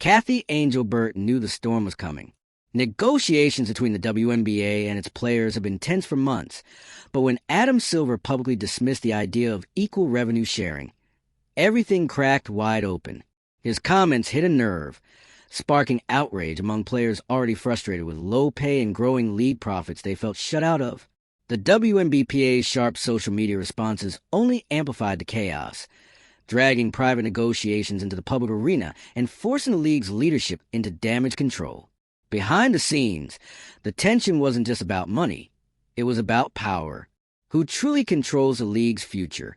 Kathy Angelbert knew the storm was coming. Negotiations between the WNBA and its players have been tense for months, but when Adam Silver publicly dismissed the idea of equal revenue sharing, everything cracked wide open. His comments hit a nerve, sparking outrage among players already frustrated with low pay and growing league profits they felt shut out of. The WNBPA's sharp social media responses only amplified the chaos, dragging private negotiations into the public arena and forcing the league's leadership into damage control. Behind the scenes, the tension wasn't just about money. It was about power. Who truly controls the league's future?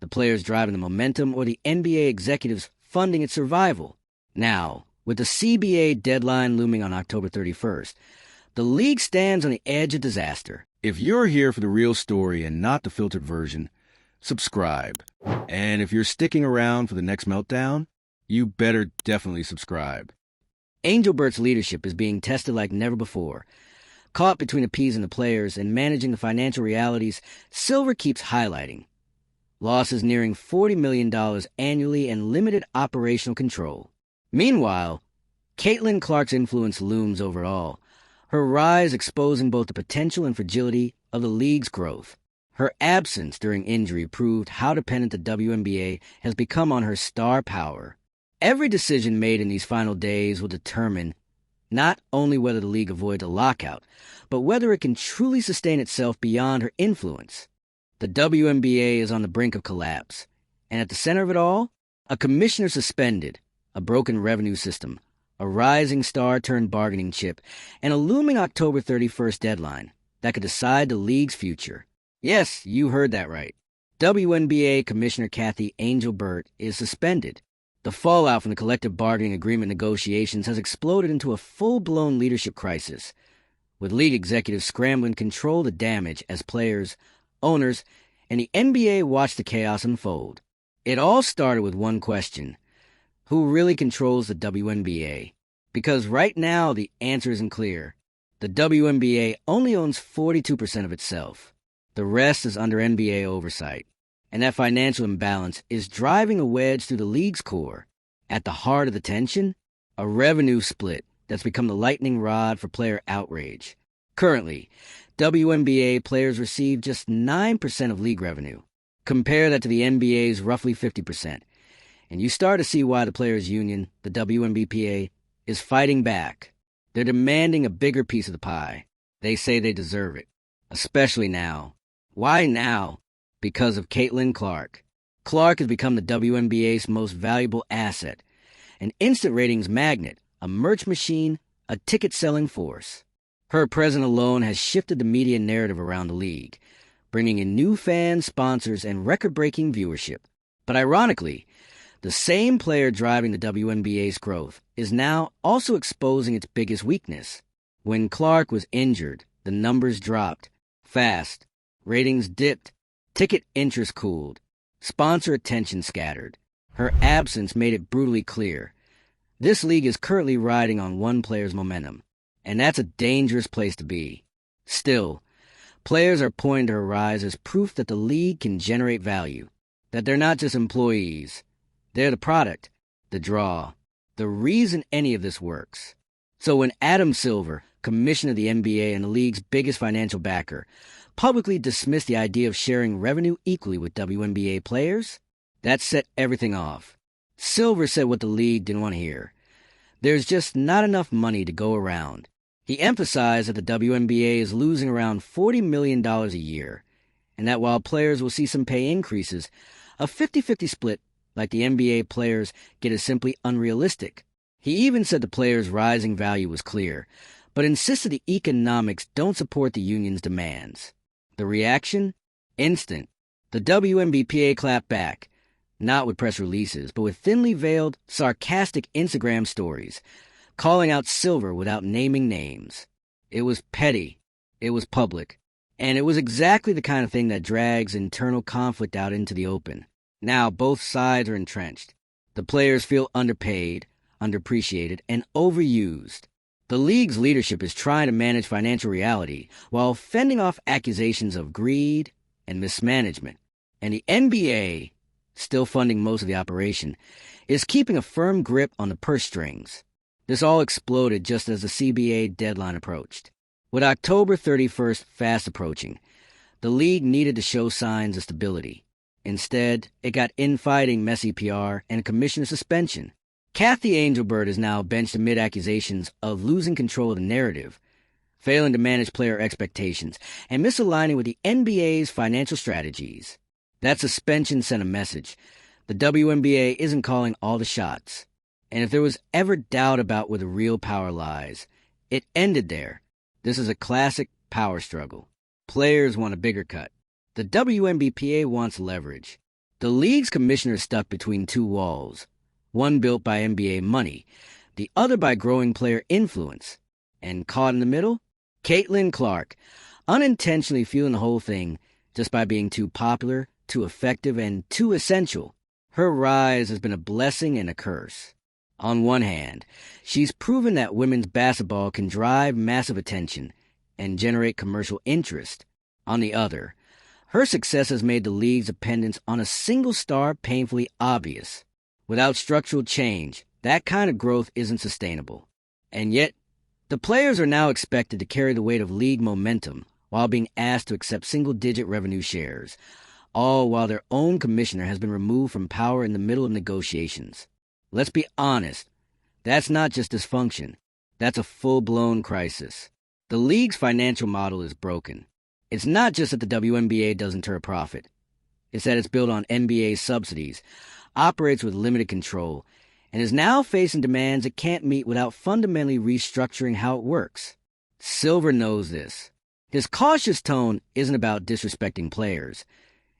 The players driving the momentum or the NBA executives funding its survival? Now, with the CBA deadline looming on October 31st, the league stands on the edge of disaster. If you're here for the real story and not the filtered version, subscribe. And if you're sticking around for the next meltdown, you better definitely subscribe. Angelbert's leadership is being tested like never before. Caught between appeasing the players and managing the financial realities, Silver keeps highlighting losses nearing $40 million annually and limited operational control. Meanwhile, Caitlin Clark's influence looms over all, her rise exposing both the potential and fragility of the league's growth. Her absence during injury proved how dependent the WNBA has become on her star power. Every decision made in these final days will determine not only whether the league avoids a lockout, but whether it can truly sustain itself beyond her influence. The WNBA is on the brink of collapse, and at the center of it all, a commissioner suspended, a broken revenue system, a rising star turned bargaining chip, and a looming October 31st deadline that could decide the league's future. Yes, you heard that right. WNBA Commissioner Kathy Angelbert is suspended. The fallout from the collective bargaining agreement negotiations has exploded into a full-blown leadership crisis, with league executives scrambling to control the damage as players, owners, and the NBA watch the chaos unfold. It all started with one question: who really controls the WNBA? Because right now the answer isn't clear. The WNBA only owns 42% of itself. The rest is under NBA oversight. And that financial imbalance is driving a wedge through the league's core. At the heart of the tension, a revenue split that's become the lightning rod for player outrage. Currently, WNBA players receive just 9% of league revenue. Compare that to the NBA's roughly 50%, and you start to see why the players' union, the WNBPA, is fighting back. They're demanding a bigger piece of the pie. They say they deserve it, especially now. Why now? Because of Caitlin Clark. Clark has become the WNBA's most valuable asset, an instant ratings magnet, a merch machine, a ticket-selling force. Her presence alone has shifted the media narrative around the league, bringing in new fans, sponsors, and record-breaking viewership. But ironically, the same player driving the WNBA's growth is now also exposing its biggest weakness. When Clark was injured, the numbers dropped fast, ratings dipped, ticket interest cooled, sponsor attention scattered. Her absence made it brutally clear. This league is currently riding on one player's momentum, and that's a dangerous place to be. Still, players are pointing to her rise as proof that the league can generate value, that they're not just employees. They're the product, the draw, the reason any of this works. So when Adam Silver, commissioner of the NBA and the league's biggest financial backer, publicly dismissed the idea of sharing revenue equally with WNBA players, that set everything off. Silver said what the league didn't want to hear. There's just not enough money to go around. He emphasized that the WNBA is losing around $40 million a year, and that while players will see some pay increases, a 50-50 split like the NBA players get is simply unrealistic. He even said the players' rising value was clear, but insisted the economics don't support the union's demands. The reaction? Instant. The WNBPA clapped back, not with press releases, but with thinly veiled, sarcastic Instagram stories, calling out Silver without naming names. It was petty, it was public, and it was exactly the kind of thing that drags internal conflict out into the open. Now both sides are entrenched. The players feel underpaid, underappreciated, and overused. The league's leadership is trying to manage financial reality while fending off accusations of greed and mismanagement. And the NBA, still funding most of the operation, is keeping a firm grip on the purse strings. This all exploded just as the CBA deadline approached. With October 31st fast approaching, the league needed to show signs of stability. Instead, it got infighting, messy PR, and a commissioner suspension. Kathy Angelbert is now benched amid accusations of losing control of the narrative, failing to manage player expectations, and misaligning with the NBA's financial strategies. That suspension sent a message. The WNBA isn't calling all the shots. And if there was ever doubt about where the real power lies, it ended there. This is a classic power struggle. Players want a bigger cut. The WNBPA wants leverage. The league's commissioner is stuck between two walls, one built by NBA money, the other by growing player influence. And caught in the middle? Caitlin Clark, unintentionally fueling the whole thing just by being too popular, too effective, and too essential. Her rise has been a blessing and a curse. On one hand, she's proven that women's basketball can drive massive attention and generate commercial interest. On the other, her success has made the league's dependence on a single star painfully obvious. Without structural change, that kind of growth isn't sustainable. And yet, the players are now expected to carry the weight of league momentum while being asked to accept single-digit revenue shares, all while their own commissioner has been removed from power in the middle of negotiations. Let's be honest, that's not just dysfunction. That's a full-blown crisis. The league's financial model is broken. It's not just that the WNBA doesn't turn a profit. It's that it's built on NBA subsidies, operates with limited control, and is now facing demands it can't meet without fundamentally restructuring how it works. Silver knows this. His cautious tone isn't about disrespecting players.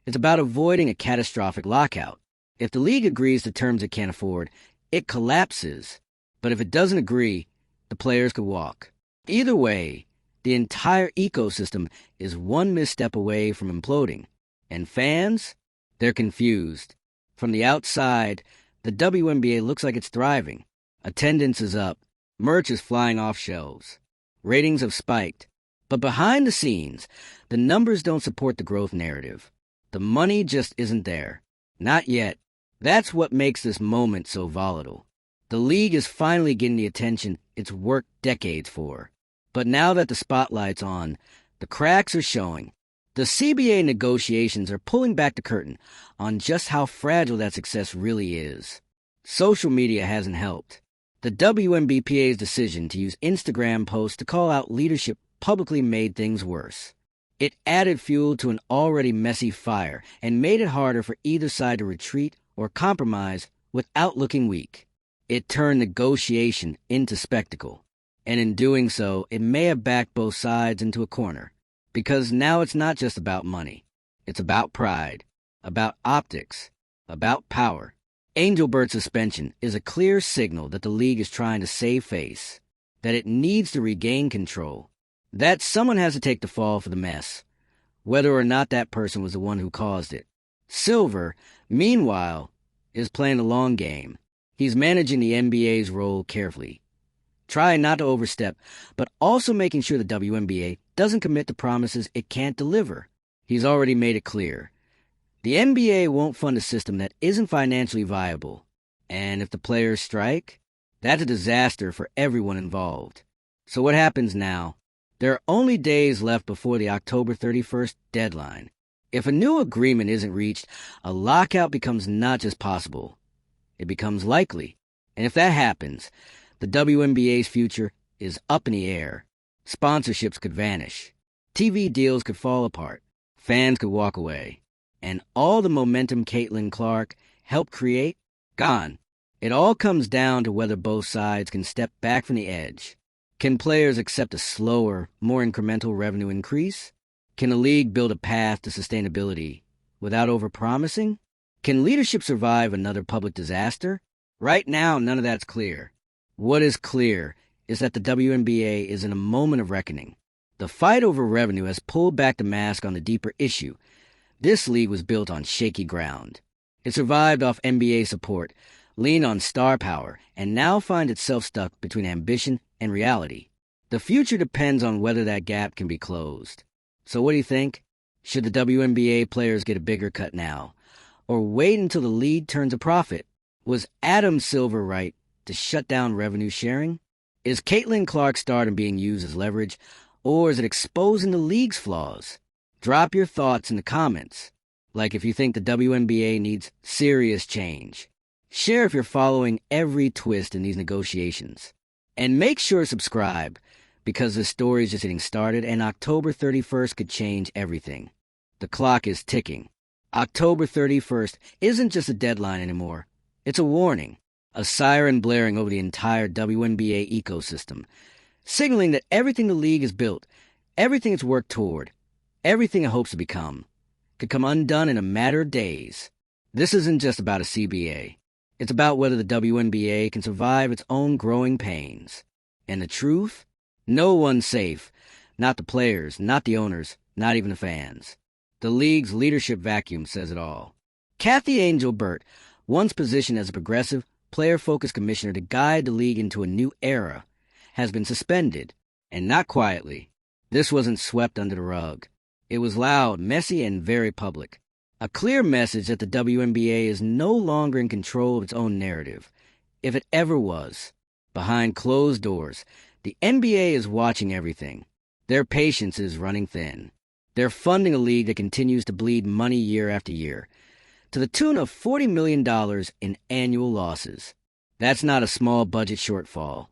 It's about avoiding a catastrophic lockout. If the league agrees to terms it can't afford, it collapses. But if it doesn't agree, the players could walk. Either way, the entire ecosystem is one misstep away from imploding. And fans? They're confused. From the outside, the WNBA looks like it's thriving. Attendance is up. Merch is flying off shelves. Ratings have spiked. But behind the scenes, the numbers don't support the growth narrative. The money just isn't there. Not yet. That's what makes this moment so volatile. The league is finally getting the attention it's worked decades for. But now that the spotlight's on, the cracks are showing. The CBA negotiations are pulling back the curtain on just how fragile that success really is. Social media hasn't helped. The WNBPA's decision to use Instagram posts to call out leadership publicly made things worse. It added fuel to an already messy fire and made it harder for either side to retreat or compromise without looking weak. It turned negotiation into spectacle. And in doing so, it may have backed both sides into a corner. Because now it's not just about money. It's about pride, about optics, about power. Angelbert's suspension is a clear signal that the league is trying to save face, that it needs to regain control, that someone has to take the fall for the mess, whether or not that person was the one who caused it. Silver, meanwhile, is playing the long game. He's managing the NBA's role carefully, trying not to overstep, but also making sure the WNBA doesn't commit to promises it can't deliver. He's already made it clear. The NBA won't fund a system that isn't financially viable. And if the players strike, that's a disaster for everyone involved. So what happens now? There are only days left before the October 31st deadline. If a new agreement isn't reached, a lockout becomes not just possible. It becomes likely. And if that happens, the WNBA's future is up in the air. Sponsorships could vanish. TV deals could fall apart. Fans could walk away. And all the momentum Caitlin Clark helped create, gone. It all comes down to whether both sides can step back from the edge. Can players accept a slower, more incremental revenue increase? Can a league build a path to sustainability without overpromising? Can leadership survive another public disaster? Right now, none of that's clear. What is clear is that the WNBA is in a moment of reckoning. The fight over revenue has pulled back the mask on the deeper issue. This league was built on shaky ground. It survived off NBA support, leaned on star power, and now finds itself stuck between ambition and reality. The future depends on whether that gap can be closed. So what do you think? Should the WNBA players get a bigger cut now? Or wait until the league turns a profit? Was Adam Silver right to shut down revenue sharing? Is Caitlin Clark's stardom being used as leverage, or is it exposing the league's flaws? Drop your thoughts in the comments, like if you think the WNBA needs serious change. Share if you're following every twist in these negotiations. And make sure to subscribe, because this story is just getting started and October 31st could change everything. The clock is ticking. October 31st isn't just a deadline anymore. It's a warning, a siren blaring over the entire WNBA ecosystem, signaling that everything the league has built, everything it's worked toward, everything it hopes to become, could come undone in a matter of days. This isn't just about a CBA. It's about whether the WNBA can survive its own growing pains. And the truth? No one's safe. Not the players, not the owners, not even the fans. The league's leadership vacuum says it all. Kathy Angel Burt, once positioned as a progressive, player-focused commissioner to guide the league into a new era, has been suspended, and not quietly. This wasn't swept under the rug. It was loud, messy, and very public. A clear message that the WNBA is no longer in control of its own narrative, if it ever was. Behind closed doors, the NBA is watching everything. Their patience is running thin. They're funding a league that continues to bleed money year after year, to the tune of $40 million in annual losses. That's not a small budget shortfall.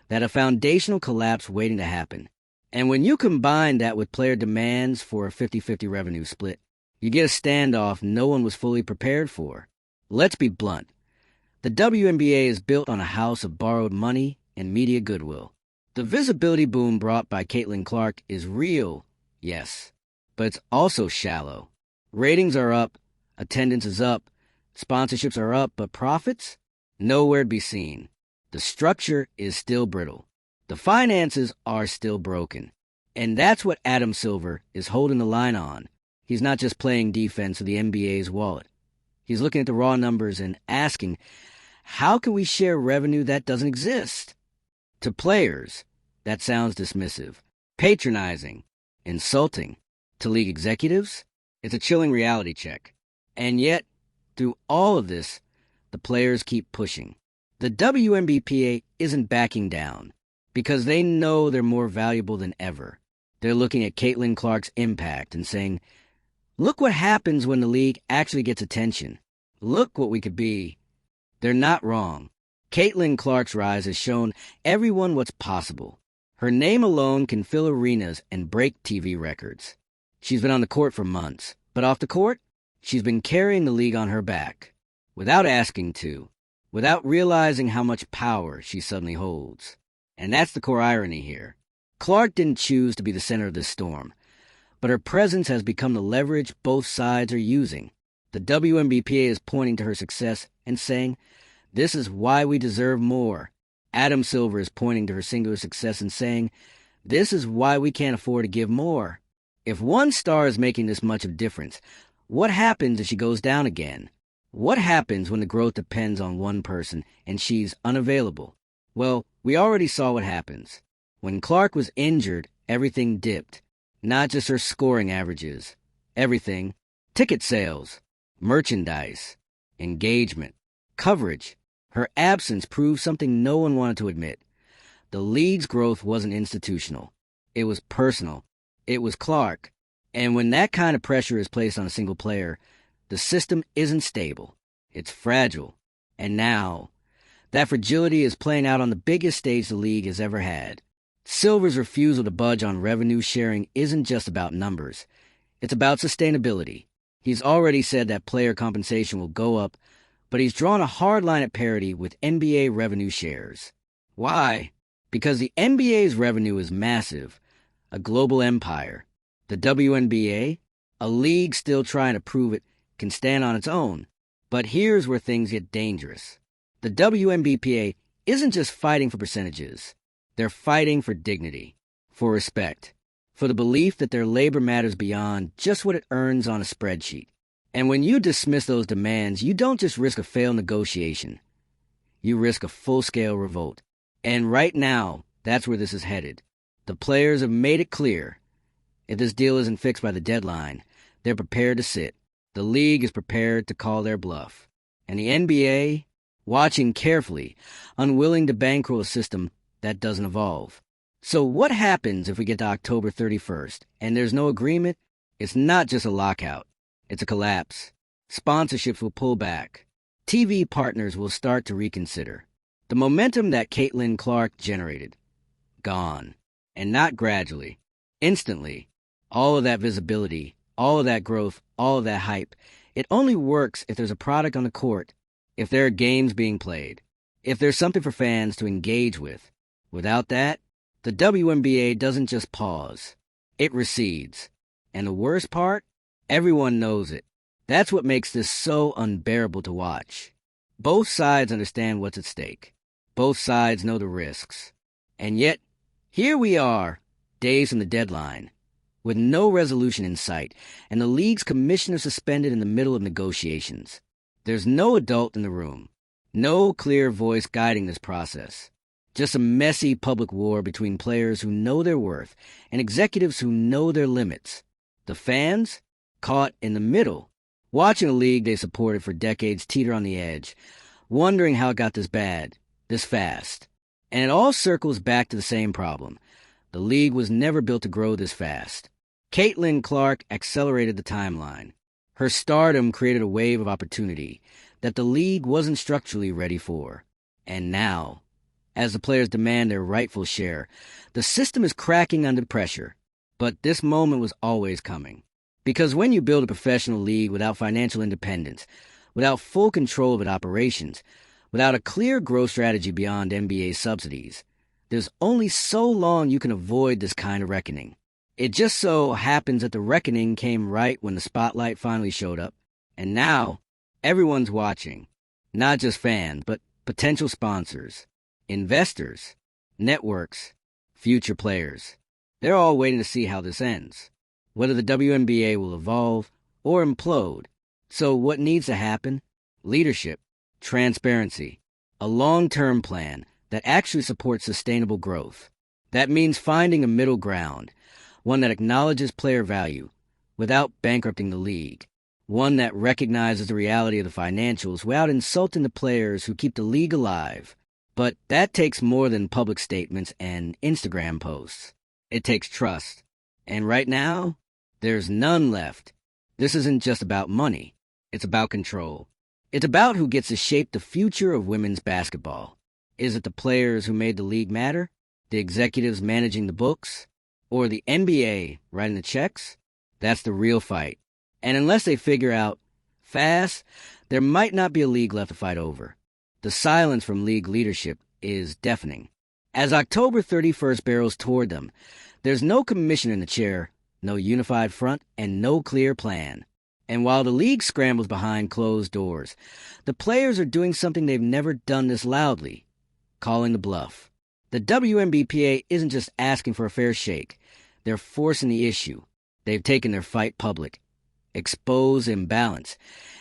That's a foundational collapse waiting to happen. And when you combine that with player demands for a 50-50 revenue split, you get a standoff no one was fully prepared for. Let's be blunt. The WNBA is built on a house of borrowed money and media goodwill. The visibility boom brought by Caitlin Clark is real, yes, but it's also shallow. Ratings are up, attendance is up, sponsorships are up, but profits? Nowhere to be seen. The structure is still brittle. The finances are still broken. And that's what Adam Silver is holding the line on. He's not just playing defense of the NBA's wallet. He's looking at the raw numbers and asking, how can we share revenue that doesn't exist? To players, that sounds dismissive, patronizing, insulting. To league executives, it's a chilling reality check. And yet, through all of this, the players keep pushing. The WNBPA isn't backing down because they know they're more valuable than ever. They're looking at Caitlin Clark's impact and saying, look what happens when the league actually gets attention. Look what we could be. They're not wrong. Caitlin Clark's rise has shown everyone what's possible. Her name alone can fill arenas and break TV records. She's been on the court for months, but off the court, she's been carrying the league on her back, without asking to, without realizing how much power she suddenly holds. And that's the core irony here. Clark didn't choose to be the center of this storm, but her presence has become the leverage both sides are using. The WNBPA is pointing to her success and saying, this is why we deserve more. Adam Silver is pointing to her singular success and saying, this is why we can't afford to give more. If one star is making this much of a difference, what happens if she goes down again? What happens when the growth depends on one person and she's unavailable? Well, we already saw what happens. When Clark was injured, everything dipped. Not just her scoring averages. Everything. Ticket sales, merchandise, engagement, coverage. Her absence proved something no one wanted to admit. The league's growth wasn't institutional. It was personal. It was Clark. And when that kind of pressure is placed on a single player, the system isn't stable. It's fragile. And now, that fragility is playing out on the biggest stage the league has ever had. Silver's refusal to budge on revenue sharing isn't just about numbers. It's about sustainability. He's already said that player compensation will go up, but he's drawn a hard line at parity with NBA revenue shares. Why? Because the NBA's revenue is massive, a global empire. The WNBA, a league still trying to prove it, can stand on its own. But here's where things get dangerous. The WNBPA isn't just fighting for percentages. They're fighting for dignity, for respect, for the belief that their labor matters beyond just what it earns on a spreadsheet. And when you dismiss those demands, you don't just risk a failed negotiation. You risk a full-scale revolt. And right now, that's where this is headed. The players have made it clear. If this deal isn't fixed by the deadline, they're prepared to sit. The league is prepared to call their bluff. And the NBA, watching carefully, unwilling to bankroll a system that doesn't evolve. So what happens if we get to October 31st and there's no agreement? It's not just a lockout. It's a collapse. Sponsorships will pull back. TV partners will start to reconsider. The momentum that Caitlin Clark generated, gone. And not gradually. Instantly. All of that visibility, all of that growth, all of that hype, it only works if there's a product on the court, if there are games being played, if there's something for fans to engage with. Without that, the WNBA doesn't just pause. It recedes. And the worst part? Everyone knows it. That's what makes this so unbearable to watch. Both sides understand what's at stake. Both sides know the risks. And yet, here we are, days from the deadline, with no resolution in sight, and the league's commissioner suspended in the middle of negotiations. There's no adult in the room, no clear voice guiding this process. Just a messy public war between players who know their worth and executives who know their limits. The fans, caught in the middle, watching a league they supported for decades teeter on the edge, wondering how it got this bad, this fast. And it all circles back to the same problem. The league was never built to grow this fast. Caitlin Clark accelerated the timeline. Her stardom created a wave of opportunity that the league wasn't structurally ready for. And now, as the players demand their rightful share, the system is cracking under pressure. But this moment was always coming. Because when you build a professional league without financial independence, without full control of its operations, without a clear growth strategy beyond NBA subsidies, there's only so long you can avoid this kind of reckoning. It just so happens that the reckoning came right when the spotlight finally showed up, and now everyone's watching. Not just fans, but potential sponsors, investors, networks, future players. They're all waiting to see how this ends, whether the WNBA will evolve or implode. So what needs to happen? Leadership, transparency, a long-term plan that actually supports sustainable growth. That means finding a middle ground, one that acknowledges player value without bankrupting the league, one that recognizes the reality of the financials without insulting the players who keep the league alive. But that takes more than public statements and Instagram posts. It takes trust. And right now, there's none left. This isn't just about money. It's about control. It's about who gets to shape the future of women's basketball. Is it the players who made the league matter? The executives managing the books? Or the NBA writing the checks? That's the real fight. And unless they figure out fast, there might not be a league left to fight over. The silence from league leadership is deafening. As October 31st barrels toward them, there's no commissioner in the chair, no unified front, and no clear plan. And while the league scrambles behind closed doors, the players are doing something they've never done this loudly, calling the bluff. The WNBA isn't just asking for a fair shake. They're forcing the issue. They've taken their fight public, exposed imbalance,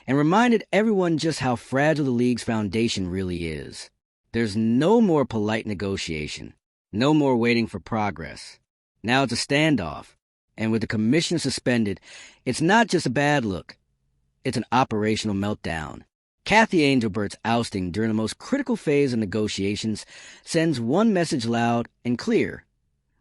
and reminded everyone just how fragile the league's foundation really is. There's no more polite negotiation, no more waiting for progress. Now it's a standoff, and with the commissioner suspended, it's not just a bad look. It's an operational meltdown. Kathy Angelbert's ousting during the most critical phase of negotiations sends one message loud and clear.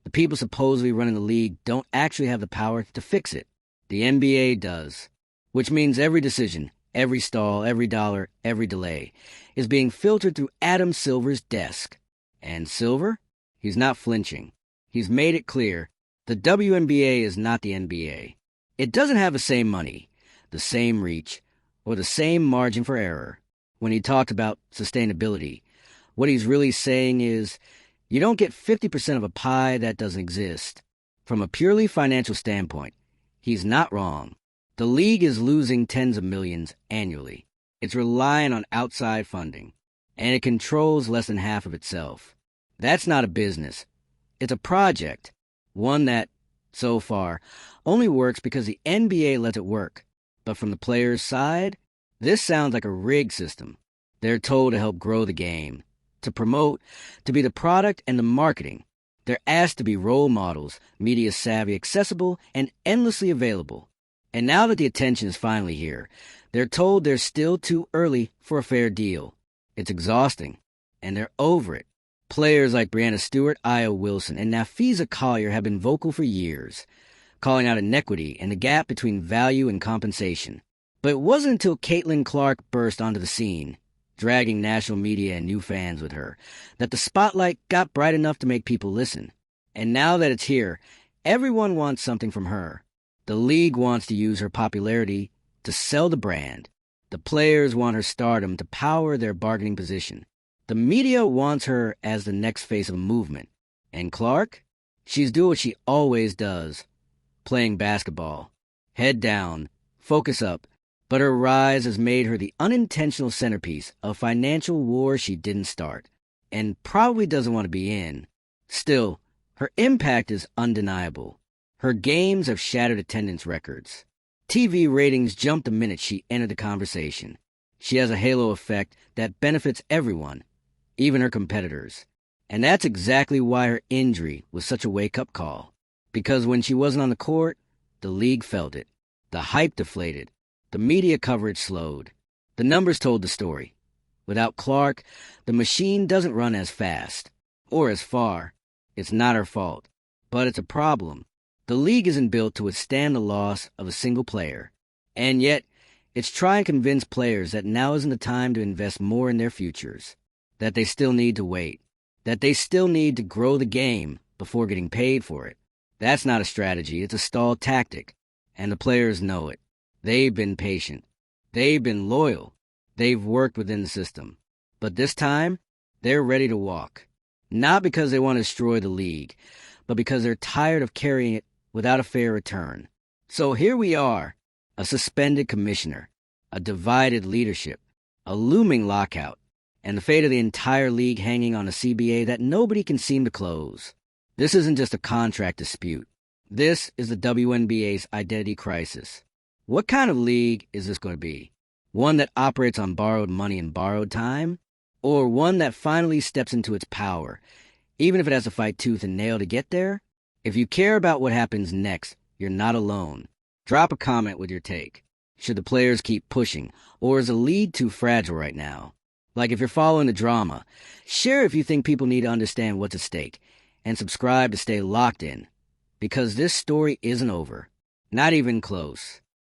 The people supposedly running the league don't actually have the power to fix it. The NBA does, which means every decision, every stall, every dollar, every delay is being filtered through Adam Silver's desk. And Silver? He's not flinching. He's made it clear the WNBA is not the NBA. It doesn't have the same money, the same reach, or the same margin for error. When he talked about sustainability, what he's really saying is, you don't get 50% of a pie that doesn't exist. From a purely financial standpoint, he's not wrong. The league is losing tens of millions annually. It's relying on outside funding, and it controls less than half of itself. That's not a business. It's a project, one that, so far, only works because the NBA lets it work. But from the players' side, this sounds like a rigged system. They're told to help grow the game, to promote, to be the product and the marketing. They're asked to be role models, media savvy, accessible, and endlessly available. And now that the attention is finally here, they're told they're still too early for a fair deal. It's exhausting, and they're over it. Players like Breanna Stewart, Aya Wilson, and Nafisa Collier have been vocal for years, calling out inequity and the gap between value and compensation. But it wasn't until Caitlin Clark burst onto the scene, dragging national media and new fans with her, that the spotlight got bright enough to make people listen. And now that it's here, everyone wants something from her. The league wants to use her popularity to sell the brand. The players want her stardom to power their bargaining position. The media wants her as the next face of a movement. And Clark? She's doing what she always does, playing basketball. Head down, focus up, but her rise has made her the unintentional centerpiece of a financial war she didn't start, and probably doesn't want to be in. Still, her impact is undeniable. Her games have shattered attendance records. TV ratings jumped the minute she entered the conversation. She has a halo effect that benefits everyone, even her competitors. And that's exactly why her injury was such a wake-up call. Because when she wasn't on the court, the league felt it. The hype deflated. The media coverage slowed. The numbers told the story. Without Clark, the machine doesn't run as fast or as far. It's not her fault, but it's a problem. The league isn't built to withstand the loss of a single player. And yet, it's trying to convince players that now isn't the time to invest more in their futures, that they still need to wait, that they still need to grow the game before getting paid for it. That's not a strategy, it's a stalled tactic, and the players know it. They've been patient. They've been loyal. They've worked within the system. But this time, they're ready to walk. Not because they want to destroy the league, but because they're tired of carrying it without a fair return. So here we are, a suspended commissioner, a divided leadership, a looming lockout, and the fate of the entire league hanging on a CBA that nobody can seem to close. This isn't just a contract dispute. This is the WNBA's identity crisis. What kind of league is this going to be? One that operates on borrowed money and borrowed time? Or one that finally steps into its power, even if it has to fight tooth and nail to get there? If you care about what happens next, you're not alone. Drop a comment with your take. Should the players keep pushing, or is the lead too fragile right now? Like if you're following the drama, share if you think people need to understand what's at stake, and subscribe to stay locked in, because this story isn't over. Not even close.